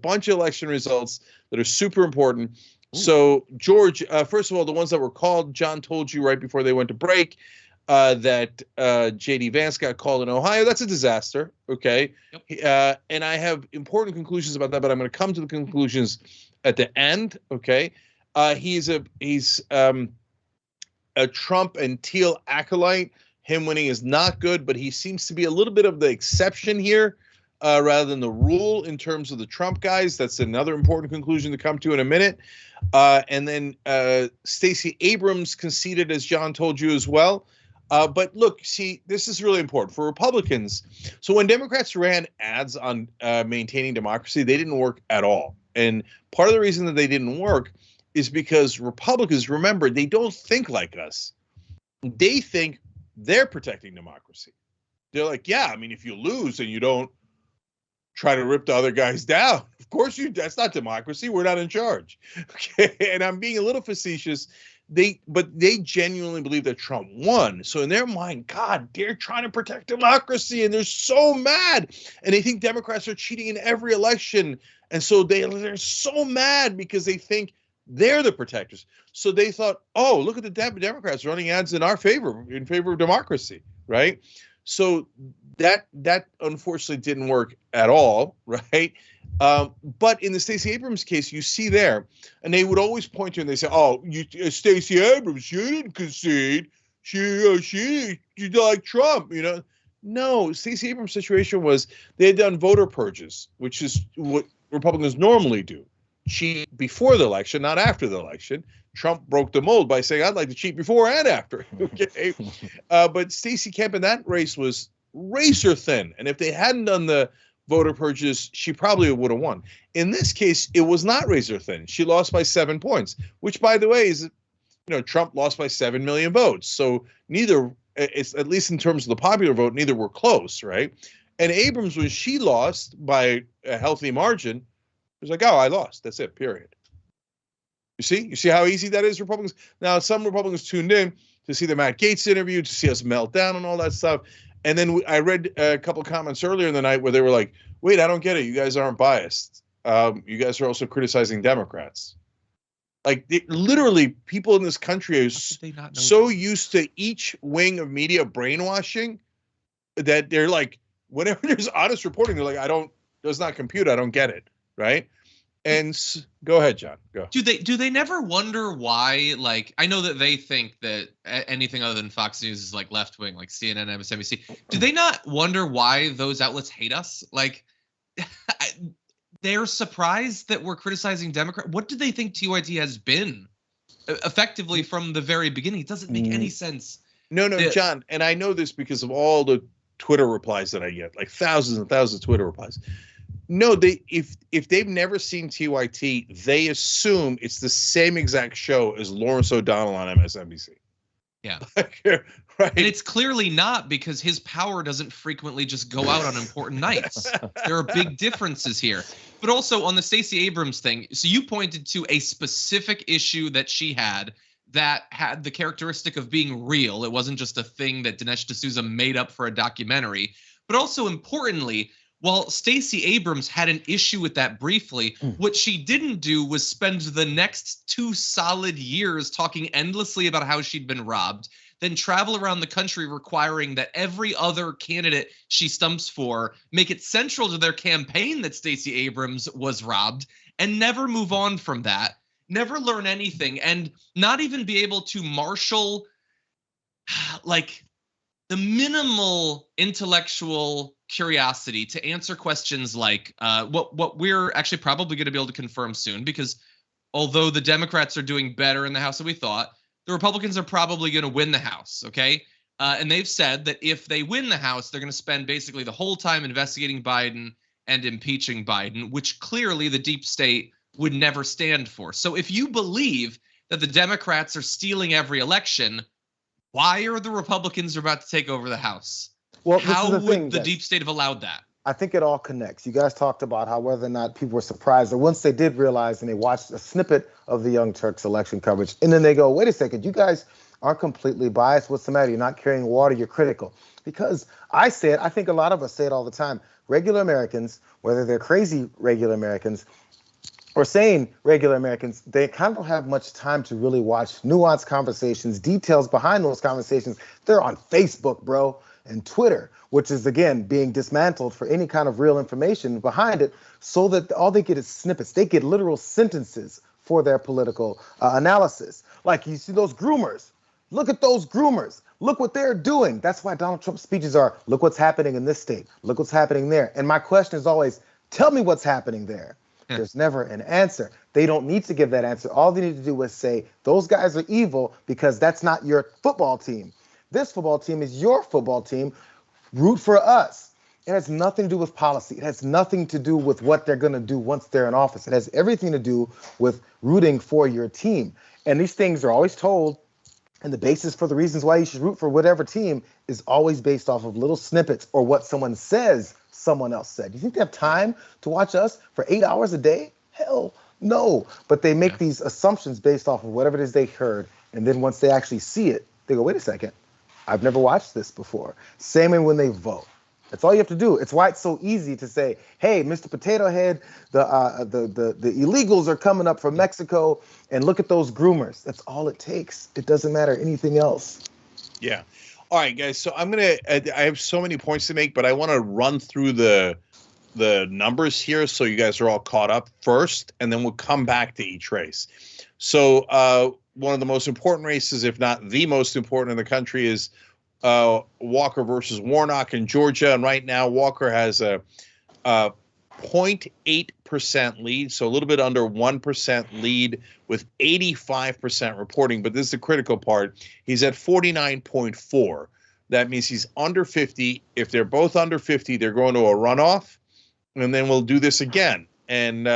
bunch of election results that are super important. Ooh. So, George, first of all, the ones that were called, John told you right before they went to break that JD Vance got called in Ohio. That's a disaster, okay? Yep. And I have important conclusions about that, but I'm going to come to the conclusions at the end, okay? He's a Trump and Thiel acolyte. Him winning is not good, but he seems to be a little bit of the exception here rather than the rule in terms of the Trump guys. That's another important conclusion to come to in a minute. And then Stacey Abrams conceded, as John told you as well. But look, see, this is really important for Republicans. So when Democrats ran ads on maintaining democracy, they didn't work at all. And part of the reason that they didn't work is because Republicans, remember, they don't think like us. They think they're protecting democracy. They're like, yeah, I mean, if you lose and you don't try to rip the other guys down, of course that's not democracy. We're not in charge. Okay. And I'm being a little facetious. But they genuinely believe that Trump won. So in their mind, God, they're trying to protect democracy and they're so mad. And they think Democrats are cheating in every election. And so they're so mad because they think they're the protectors. So they thought, oh, look at the Democrats running ads in our favor, in favor of democracy, right? So that unfortunately didn't work at all, right? But in the Stacey Abrams case, you see there, and they would always point to, and they say, oh, Stacey Abrams, she didn't concede. She like Trump, you know. No, Stacey Abrams' situation was they had done voter purges, which is what Republicans normally do. Cheat before the election, not after the election. Trump broke the mold by saying, I'd like to cheat before and after. Okay. But Stacey Kemp in that race was razor thin. And if they hadn't done the voter purges, she probably would have won. In this case, it was not razor thin. She lost by 7 points, which, by the way, is, Trump lost by 7 million votes. So neither, it's at least in terms of the popular vote, neither were close, right? And Abrams, when she lost by a healthy margin, was like, oh, I lost. That's it, period. You see how easy that is, Republicans? Now, some Republicans tuned in to see the Matt Gaetz interview, to see us melt down and all that stuff. And then I read a couple of comments earlier in the night where they were like, wait, I don't get it. You guys aren't biased. You guys are also criticizing Democrats. Like, literally, people in this country are so used to each wing of media brainwashing that they're like, whenever there's honest reporting, they're like, does not compute. I don't get it. Right. And go ahead, John. Go. Do they never wonder why? Like, I know that they think that anything other than Fox News is like left wing, like CNN, MSNBC. Do they not wonder why those outlets hate us? Like, they're surprised that we're criticizing Democrats. What do they think TYT has been effectively from the very beginning? It doesn't make any sense. No, John. And I know this because of all the Twitter replies that I get, like thousands and thousands of Twitter replies. No, if they've never seen TYT, they assume it's the same exact show as Lawrence O'Donnell on MSNBC. Yeah. Right. And it's clearly not, because his power doesn't frequently just go out on important nights. There are big differences here. But also on the Stacey Abrams thing, so you pointed to a specific issue that she had that had the characteristic of being real. It wasn't just a thing that Dinesh D'Souza made up for a documentary. But also importantly, while Stacey Abrams had an issue with that briefly, what she didn't do was spend the next 2 solid years talking endlessly about how she'd been robbed, then travel around the country requiring that every other candidate she stumps for make it central to their campaign that Stacey Abrams was robbed, and never move on from that, never learn anything, and not even be able to marshal like the minimal intellectual curiosity to answer questions like what we're actually probably going to be able to confirm soon, because although the Democrats are doing better in the House than we thought, the Republicans are probably going to win the House, okay? And they've said that if they win the House, they're going to spend basically the whole time investigating Biden and impeaching Biden, which clearly the deep state would never stand for. So if you believe that the Democrats are stealing every election, why are the Republicans about to take over the House? Well, how would the deep state have allowed that? I think it all connects. You guys talked about how whether or not people were surprised, or once they did realize and they watched a snippet of the Young Turks election coverage, and then they go, wait a second, you guys aren't completely biased. What's the matter? You're not carrying water. You're critical. Because I think a lot of us say it all the time. regular Americans, whether they're crazy regular Americans or sane regular Americans, they kind of don't have much time to really watch nuanced conversations, details behind those conversations. They're on Facebook, bro, and Twitter, which is, again, being dismantled for any kind of real information behind it, so that all they get is snippets. They get literal sentences for their political analysis. Like, you see those groomers. Look at those groomers. Look what they're doing. That's why Donald Trump's speeches are, look what's happening in this state. Look what's happening there. And my question is always, tell me what's happening there. There's never an answer. They don't need to give that answer. All they need to do is say, those guys are evil because that's not your football team. This football team is your football team. Root for us. It has nothing to do with policy. It has nothing to do with what they're going to do once they're in office. It has everything to do with rooting for your team. And these things are always told, and the basis for the reasons why you should root for whatever team is always based off of little snippets or what someone says someone else said. You think they have time to watch us for 8 hours a day? Hell no. But they make these assumptions based off of whatever it is they heard. And then once they actually see it, they go, wait a second, I've never watched this before. Same way when they vote. That's all you have to do. It's why it's so easy to say, hey, Mr. Potato Head, the illegals are coming up from Mexico, and look at those groomers. That's all it takes. It doesn't matter anything else. Yeah. All right, guys. So I have so many points to make, but I want to run through the numbers here so you guys are all caught up first, and then we'll come back to each race. So one of the most important races, if not the most important in the country, is Walker versus Warnock in Georgia. And right now, Walker has a 0.8% lead, so a little bit under 1% lead with 85% reporting. But this is the critical part. He's at 49.4. That means he's under 50. If they're both under 50, they're going to a runoff, and then we'll do this again. And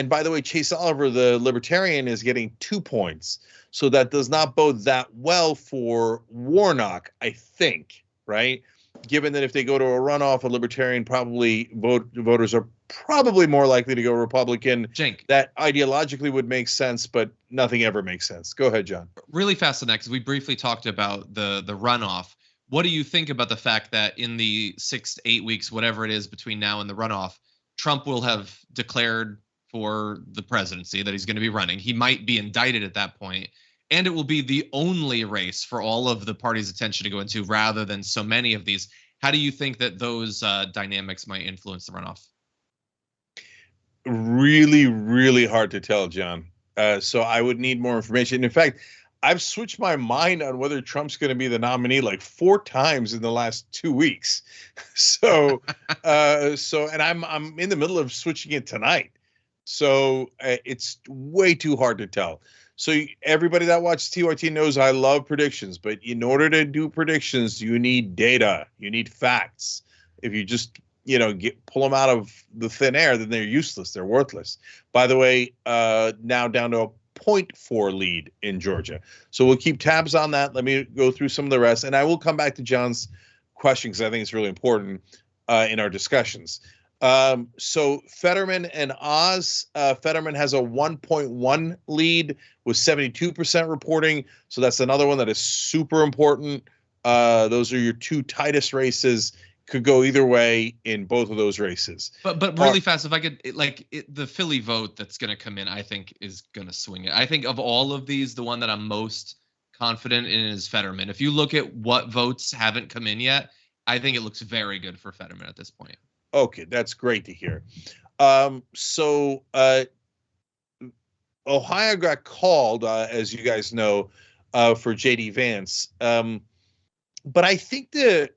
by the way, Chase Oliver, the Libertarian, is getting 2 points. So that does not bode that well for Warnock, I think, right? Given that if they go to a runoff, a Libertarian voters are probably more likely to go Republican. Cenk. That ideologically would make sense, but nothing ever makes sense. Go ahead, John. Really fast on that, because we briefly talked about the runoff. What do you think about the fact that in the 6 to 8 weeks, whatever it is between now and the runoff, Trump will have declared for the presidency that he's going to be running? He might be indicted at that point, and it will be the only race for all of the party's attention to go into rather than so many of these. How do you think that those dynamics might influence the runoff? Really, really hard to tell, John. So I would need more information. In fact, I've switched my mind on whether Trump's going to be the nominee like 4 times in the last 2 weeks. So, and I'm in the middle of switching it tonight. So it's way too hard to tell. So everybody that watches TYT knows I love predictions, but in order to do predictions, you need data, you need facts. If you just pull them out of the thin air, then they're useless, they're worthless. By the way, now down to a 0.4 lead in Georgia. So we'll keep tabs on that. Let me go through some of the rest, and I will come back to John's question because I think it's really important in our discussions. So Fetterman and Oz, Fetterman has a 1.1 lead with 72% reporting. So that's another one that is super important. Those are your 2 tightest races. Could go either way in both of those races. But really fast, if I could, the Philly vote that's going to come in, I think is going to swing it. I think of all of these, the one that I'm most confident in is Fetterman. If you look at what votes haven't come in yet, I think it looks very good for Fetterman at this point. Okay, that's great to hear. So Ohio got called, as you guys know, for JD Vance. But I think the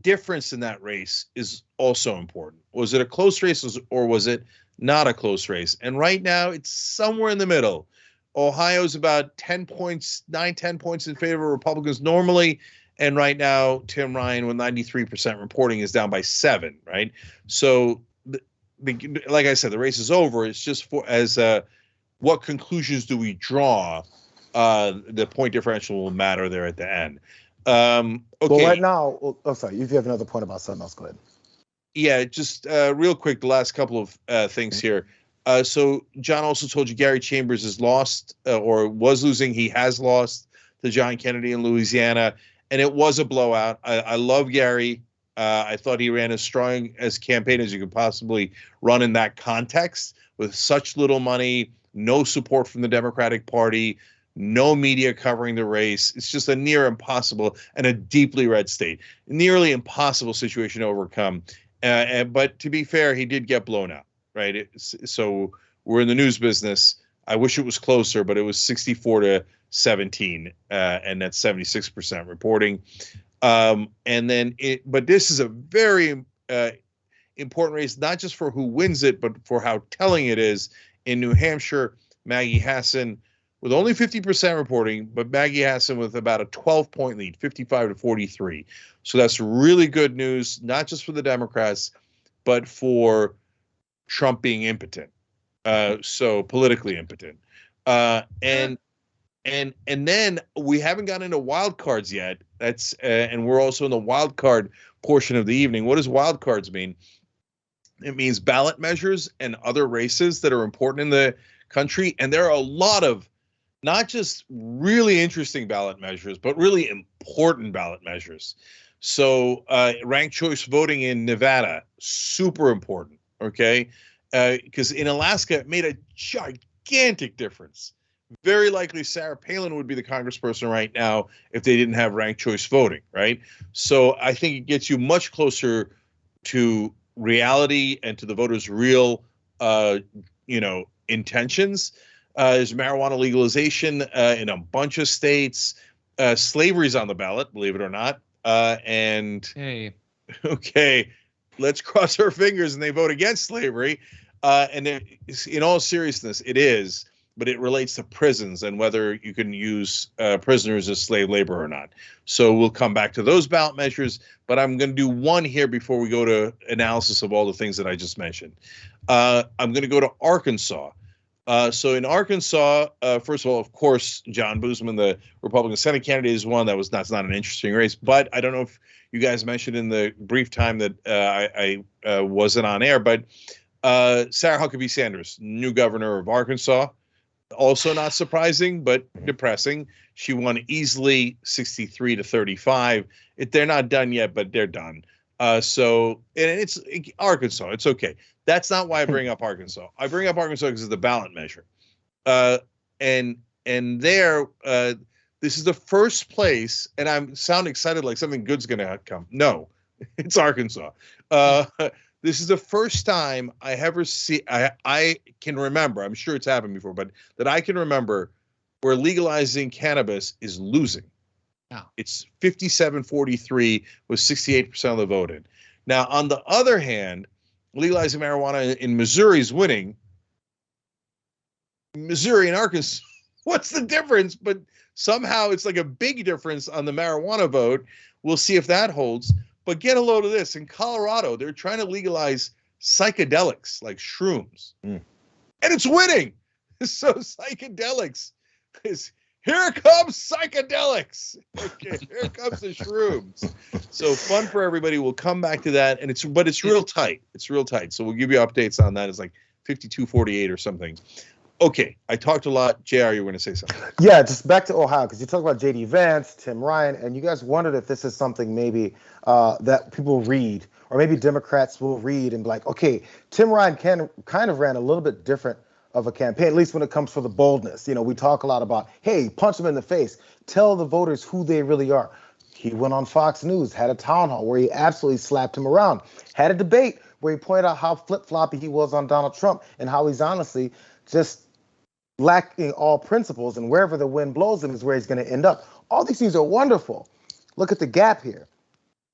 difference in that race is also important. Was it a close race or was it not a close race? And right now it's somewhere in the middle. Ohio's about 10 points in favor of Republicans normally. And right now, Tim Ryan with 93% reporting is down by 7, right? So, like I said, the race is over. It's just what conclusions do we draw? The point differential will matter there at the end. Okay. Well, right now, sorry, if you have another point about something else, go ahead. Yeah, just real quick, the last couple of things here. So John also told you Gary Chambers is lost or was losing. He has lost to John Kennedy in Louisiana. And it was a blowout. I love Gary. I thought he ran as strong as campaign as you could possibly run in that context with such little money, no support from the Democratic Party, no media covering the race. It's just a near impossible and a deeply red state, nearly impossible situation to overcome. But to be fair, he did get blown out, right? So we're in the news business. I wish it was closer, but it was 64-17, and that's 76% reporting. But this is a very important race, not just for who wins it, but for how telling it is. In New Hampshire, Maggie Hassan with only 50% reporting, but Maggie Hassan with about a 12-point lead, 55-43. So that's really good news, not just for the Democrats, but for Trump being impotent. So politically impotent. And then we haven't gotten into wild cards yet. That's and we're also in the wild card portion of the evening. What does wild cards mean? It means ballot measures and other races that are important in the country. And there are a lot of not just really interesting ballot measures, but really important ballot measures. So ranked choice voting in Nevada, super important, okay? Because in Alaska, it made a gigantic difference. Very likely Sarah Palin would be the congressperson right now if they didn't have ranked choice voting, right? So I think it gets you much closer to reality and to the voters' real, intentions. There's marijuana legalization in a bunch of states. Slavery's on the ballot, believe it or not. Okay, let's cross our fingers and they vote against slavery. And in all seriousness, it is. But it relates to prisons and whether you can use prisoners as slave labor or not. So we'll come back to those ballot measures, but I'm going to do one here before we go to analysis of all the things that I just mentioned. I'm going to go to Arkansas. So in Arkansas, first of all, of course, John Boozman, the Republican Senate candidate, is one. That's not an interesting race. But I don't know if you guys mentioned in the brief time that I wasn't on air, but Sarah Huckabee Sanders, new governor of Arkansas. Also not surprising, but depressing. She won easily 63-35. They're not done yet, but they're done. So it's Arkansas. It's okay. That's not why I bring up Arkansas. I bring up Arkansas because of the ballot measure. And there, this is the first place, and I sound excited like something good's going to come. No, it's Arkansas. This is the first time I ever see, I can remember, I'm sure it's happened before, but that I can remember where legalizing cannabis is losing. Yeah. It's 57-43 with 68% of the vote in. Now, on the other hand, legalizing marijuana in Missouri is winning. Missouri and Arkansas, what's the difference? But somehow it's like a big difference on the marijuana vote. We'll see if that holds. But get a load of this. In Colorado, they're trying to legalize psychedelics like shrooms. And it's winning. So psychedelics is, here comes psychedelics. Okay, here comes the shrooms. So fun for everybody. We'll come back to that. And it's real tight. It's real tight. So we'll give you updates on that. It's like 52-48 or something. Okay, I talked a lot. JR, you were going to say something. Yeah, just back to Ohio, because you talked about JD Vance, Tim Ryan, and you guys wondered if this is something maybe that people read, or maybe Democrats will read and be like, okay, Tim Ryan kind of ran a little bit different of a campaign, at least when it comes for the boldness. You know, we talk a lot about, hey, punch them in the face, tell the voters who they really are. He went on Fox News, had a town hall where he absolutely slapped him around, had a debate where he pointed out how flip-floppy he was on Donald Trump and how he's honestly just lacking all principles, and wherever the wind blows him is where he's going to end up. All these things are wonderful. Look at the gap here.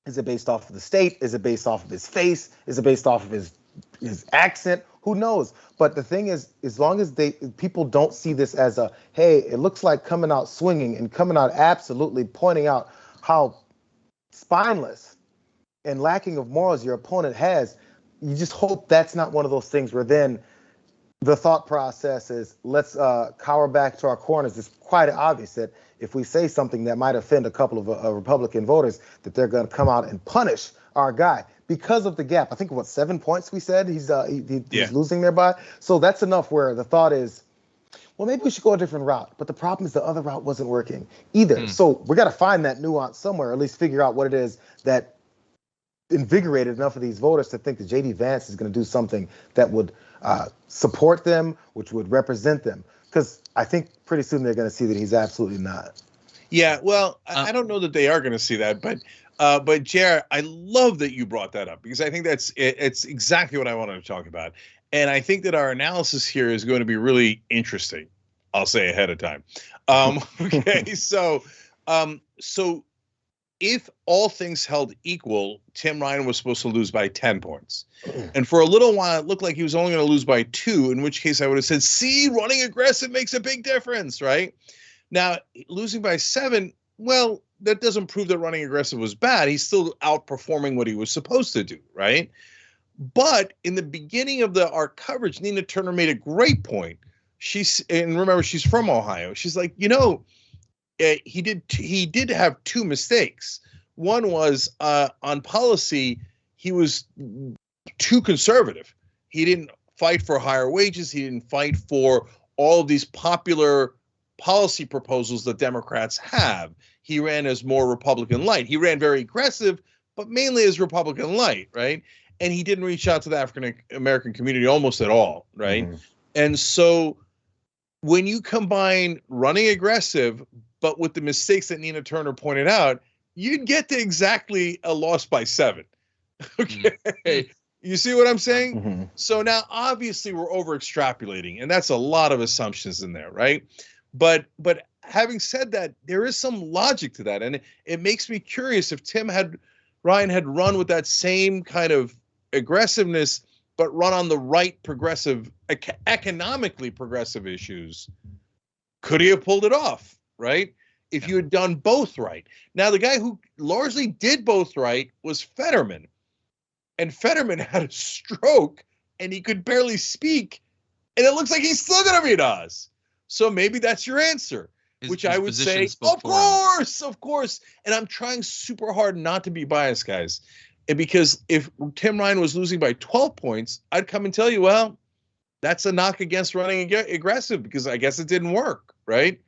Is it based off of the state? Is it based off of his face? Is it based off of his accent? Who knows? But the thing is, as long as people don't see this as a, hey, it looks like coming out swinging and coming out absolutely pointing out how spineless and lacking of morals your opponent has, you just hope that's not one of those things where then the thought process is, let's cower back to our corners. It's quite obvious that if we say something that might offend a couple of Republican voters, that they're going to come out and punish our guy because of the gap. I think, 7 points we said he's losing there by. So that's enough where the thought is, well, maybe we should go a different route. But the problem is the other route wasn't working either. So we got to find that nuance somewhere, or at least figure out what it is that invigorated enough of these voters to think that JD Vance is going to do something that would support them, which would represent them. Because I think pretty soon they're going to see that he's absolutely not. Yeah, well, I don't know that they are going to see that, but Jared, I love that you brought that up because I think it's exactly what I wanted to talk about, and I think that our analysis here is going to be really interesting. I'll say ahead of time. Okay, so if all things held equal, Tim Ryan was supposed to lose by 10 points. And for a little while, it looked like he was only going to lose by 2, in which case I would have said, see, running aggressive makes a big difference, right? Now, losing by 7, well, that doesn't prove that running aggressive was bad. He's still outperforming what he was supposed to do, right? But in the beginning of our coverage, Nina Turner made a great point. And remember, she's from Ohio. She's like, he did have 2 mistakes. One was on policy, he was too conservative. He didn't fight for higher wages. He didn't fight for all of these popular policy proposals that Democrats have. He ran as more Republican light. He ran very aggressive, but mainly as Republican light, right? And he didn't reach out to the African American community almost at all, right? Mm-hmm. And so when you combine running aggressive, but with the mistakes that Nina Turner pointed out, you'd get to exactly a loss by 7. Okay. Mm-hmm. You see what I'm saying? Mm-hmm. So now obviously we're over extrapolating, and that's a lot of assumptions in there, right? But having said that, there is some logic to that. And it makes me curious if Ryan had run with that same kind of aggressiveness, but run on the right progressive, economically progressive issues, could he have pulled it off, right? If you had done both right. Now, the guy who largely did both right was Fetterman. And Fetterman had a stroke, and he could barely speak. And it looks like he's still going to beat us. So maybe that's your answer, which I would say, of course. And I'm trying super hard not to be biased, guys. And because if Tim Ryan was losing by 12 points, I'd come and tell you, well, that's a knock against running aggressive because I guess it didn't work, right?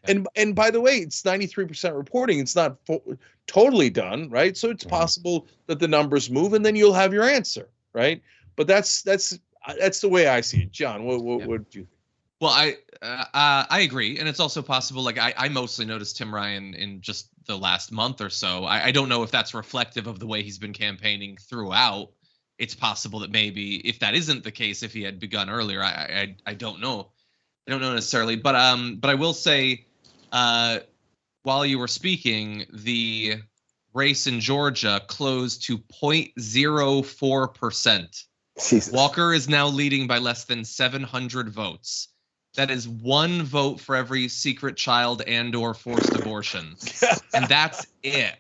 Yeah. And by the way, it's 93% reporting. It's not totally done, right? So it's possible that the numbers move, and then you'll have your answer, right? But that's the way I see it. John, what do you think? Well, I agree, and it's also possible. Like I mostly noticed Tim Ryan in just the last month or so. I don't know if that's reflective of the way he's been campaigning throughout. It's possible that maybe if that isn't the case, if he had begun earlier, I don't know. I don't know necessarily, but I will say, while you were speaking, the race in Georgia closed to 0.04%. Jesus. Walker is now leading by less than 700 votes. That is 1 vote for every secret child and/or forced abortion, and that's it.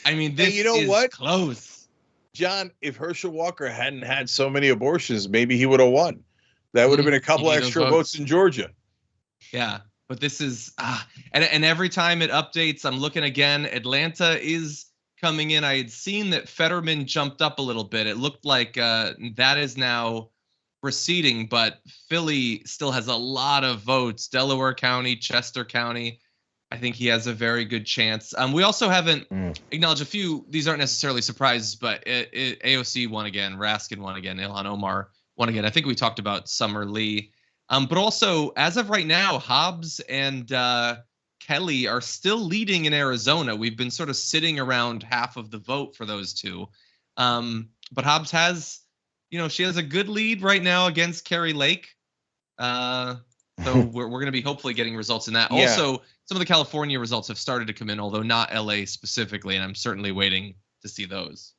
I mean, this is close. John, if Herschel Walker hadn't had so many abortions, maybe he would have won. That would have been a couple extra votes in Georgia. Yeah, but this is and every time it updates, I'm looking again. Atlanta is coming in. I had seen that Fetterman jumped up a little bit. It looked like that is now receding, but Philly still has a lot of votes. Delaware County, Chester County. I think he has a very good chance. We also haven't acknowledged a few. These aren't necessarily surprises, but AOC won again. Raskin won again. Ilhan Omar won again. I think we talked about Summer Lee. But also, as of right now, Hobbs and Kelly are still leading in Arizona. We've been sort of sitting around half of the vote for those two. But Hobbs has, she has a good lead right now against Carrie Lake. So we're going to be hopefully getting results in that. Yeah. Also, some of the California results have started to come in, although not LA specifically, and I'm certainly waiting to see those.